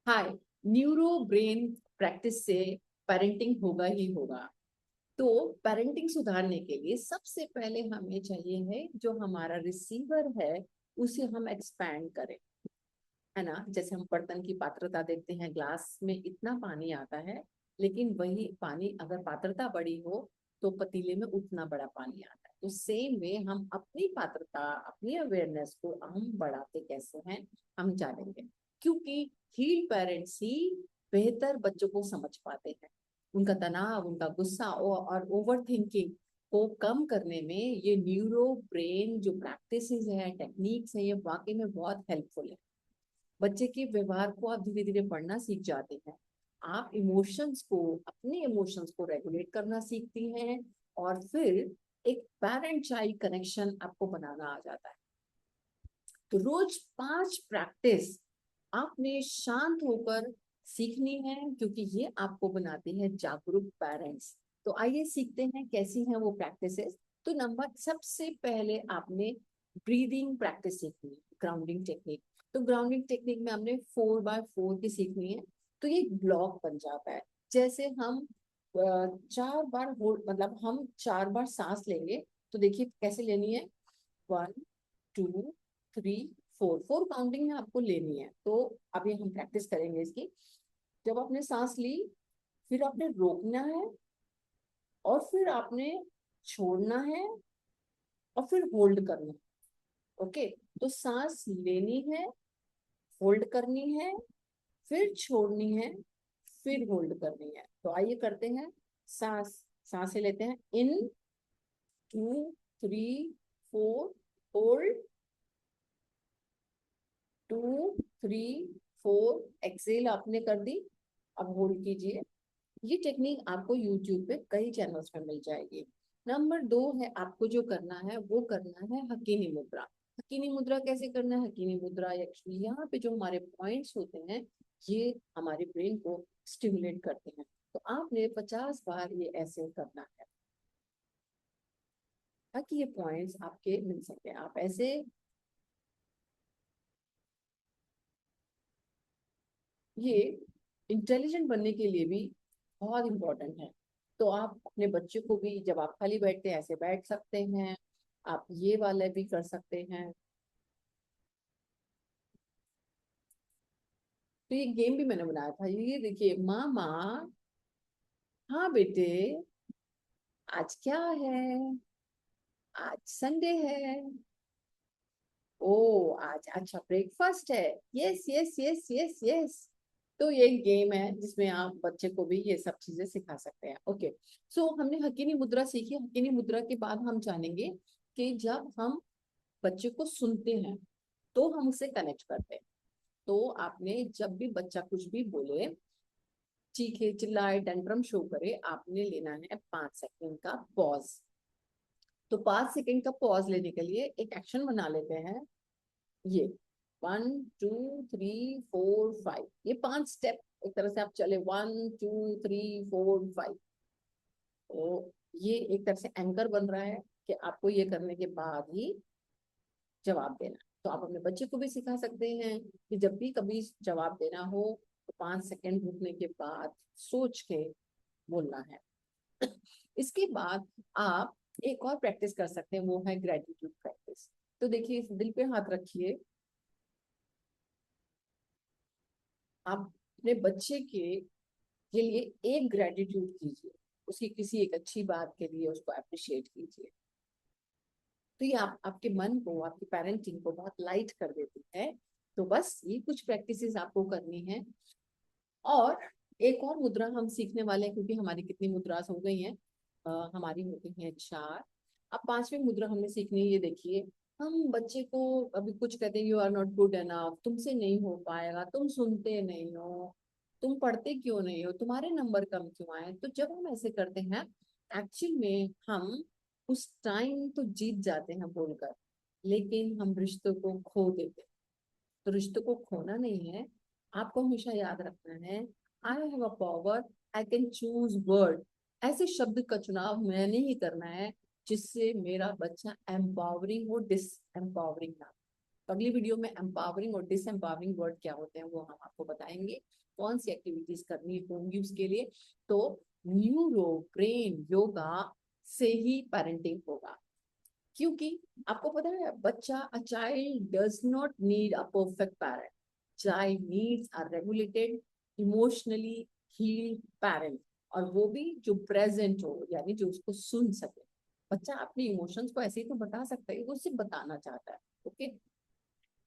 हाय। Neuro brain practice से parenting होगा ही होगा। तो पेरेंटिंग सुधारने के लिए सबसे पहले हमें चाहिए है जो हमारा रिसीवर है उसे हम एक्सपैंड करें, है ना। जैसे हम बर्तन की पात्रता देखते हैं, ग्लास में इतना पानी आता है, लेकिन वही पानी अगर पात्रता बड़ी हो तो पतीले में उतना बड़ा पानी आता है। तो सेम वे हम अपनी पात्रता, अपनी अवेयरनेस को हम बढ़ाते कैसे हैं, हम जानेंगे। क्योंकि हील पेरेंट्स ही बेहतर बच्चों को समझ पाते हैं। उनका तनाव, उनका गुस्सा और ओवर थिंकिंग को कम करने में ये न्यूरो ब्रेन जो प्रैक्टिस है, टेक्निक्स है, ये वाकई में बहुत हेल्पफुल है। बच्चे के व्यवहार को आप धीरे धीरे पढ़ना सीख जाते हैं। आप इमोशंस को, अपने इमोशंस को रेगुलेट करना सीखती हैं। और फिर एक पेरेंट चाइल्ड कनेक्शन आपको बनाना आ जाता है। तो रोज 5 प्रैक्टिस आपने शांत होकर सीखनी है, क्योंकि ये आपको बनाती है जागरूक पेरेंट्स। तो आइए सीखते हैं कैसी हैं वो प्रैक्टिसेस। तो नंबर सबसे पहले आपने ब्रीदिंग प्रैक्टिस सीखनी है, ग्राउंडिंग टेक्निक। तो ग्राउंडिंग टेक्निक में हमने 4x4 की सीखनी है। तो ये ब्लॉक बन जाता है। जैसे हम 4 बार होल्ड, मतलब हम 4 बार सांस लेंगे। तो देखिए कैसे लेनी है। 1 2 3 4, 4 काउंटिंग में आपको लेनी है। तो अभी हम प्रैक्टिस करेंगे इसकी। जब आपने सांस ली, फिर आपने रोकना है, और फिर आपने छोड़ना है, और फिर होल्ड करना है। ओके। तो सांस लेनी है, होल्ड करनी है, फिर छोड़नी है, फिर होल्ड करनी है। तो आइए करते हैं। सांस, सांसें लेते हैं। इन 2 3 4, होल्ड। 2 3 4, एक्सेल आपने कर दी। अब होल्ड कीजिए। ये टेक्निक आपको यूट्यूब पे कई चैनल्स पे मिल जाएगी। नंबर 2 है, आपको जो करना है वो करना है हकीनी मुद्रा। हकीनी मुद्रा कैसे करना है? हकीनी मुद्रा एक्चुअली यहाँ पे जो हमारे पॉइंट्स होते हैं, ये हमारे ब्रेन को स्टिमुलेट करते हैं। तो आपने 50 बार ये ऐसे करना है, ताकि ये पॉइंट्स आपके मिल सके। आप ऐसे, ये इंटेलिजेंट बनने के लिए भी बहुत इंपॉर्टेंट है। तो आप अपने बच्चे को भी, जब आप खाली बैठते हैं, ऐसे बैठ सकते हैं। आप ये वाले भी कर सकते हैं। तो ये गेम भी मैंने बनाया था। ये देखिए, मामा, हाँ बेटे, आज क्या है? आज संडे है। ओ, आज अच्छा ब्रेकफास्ट है। Yes yes yes yes yes. तो ये गेम है जिसमें आप बच्चे को भी ये सब चीजें सिखा सकते हैं। ओके। सो हमने हकीनी मुद्रा सीखी। हकीनी मुद्रा के बाद हम जानेंगे कि जब हम बच्चे को सुनते हैं तो हम उसे कनेक्ट करते हैं। तो आपने जब भी बच्चा कुछ भी बोले, चीखे, चिल्लाए, टेंट्रम शो करे, आपने लेना है 5 सेकंड का पॉज। तो 5 सेकंड का पॉज लेने के लिए एक एक्शन बना लेते हैं। ये 1 2 3 4 5, ये 5 स्टेप एक तरह से आप चले। 1 2 3 4 5। तो ये एक तरह से एंकर बन रहा है कि आपको ये करने के बाद ही जवाब देना। तो आप अपने बच्चे को भी सिखा सकते हैं कि जब भी कभी जवाब देना हो तो 5 सेकंड रुकने के बाद सोच के बोलना है। इसके बाद आप एक और प्रैक्टिस कर सकते हैं, वो है ग्रेटिट्यूड प्रैक्टिस। तो देखिए, इस दिल पे हाथ रखिए। आप अपने बच्चे के लिए एक ग्रेटिट्यूड कीजिए, उसकी किसी एक अच्छी बात के लिए उसको अप्रिशिएट कीजिए। तो ये आपके मन को, आपकी पेरेंटिंग को बहुत लाइट कर देती है। तो बस ये कुछ प्रैक्टिसेस आपको करनी है। और एक और मुद्रा हम सीखने वाले हैं, क्योंकि हमारी कितनी मुद्रास हो गई हैं। हमारी हो गई हैं 4। अब 5वीं मुद्रा हमने सीखनी है। ये देखिए, हम बच्चे को अभी कुछ कहते हैं, you are not good enough, तुमसे नहीं हो पाएगा, तुम सुनते नहीं हो, तुम पढ़ते क्यों नहीं हो, तुम्हारे नंबर कम क्यों आए। तो जब हम ऐसे करते हैं, एक्चुअल में हम उस टाइम तो जीत जाते हैं बोलकर, लेकिन हम रिश्तों को खो देते हैं। तो रिश्तों को खोना नहीं है। आपको हमेशा याद रखना है, I have a power, I can choose word. ऐसे शब्द का चुनाव मैंने ही करना है जिससे मेरा बच्चा एम्पावरिंग हो, डिस एम्पावरिंग ना। तो अगली वीडियो में एम्पावरिंग और डिसएम्पावरिंग वर्ड क्या होते हैं वो हम आपको बताएंगे, कौन सी एक्टिविटीज करनी होंगी उसके लिए। तो न्यूरो ब्रेन योगा से ही पेरेंटिंग होगा, क्योंकि आपको पता है बच्चा, a child does not need a perfect parent, child needs a regulated emotionally healed parent, और वो भी जो प्रेजेंट हो, यानी जो उसको सुन सके। बच्चा अपने इमोशंस को ऐसे ही तो बता सकता है, वो सिर्फ बताना चाहता है। ओके,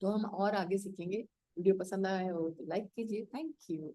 तो हम और आगे सीखेंगे। वीडियो पसंद आया हो तो लाइक कीजिए। Thank you.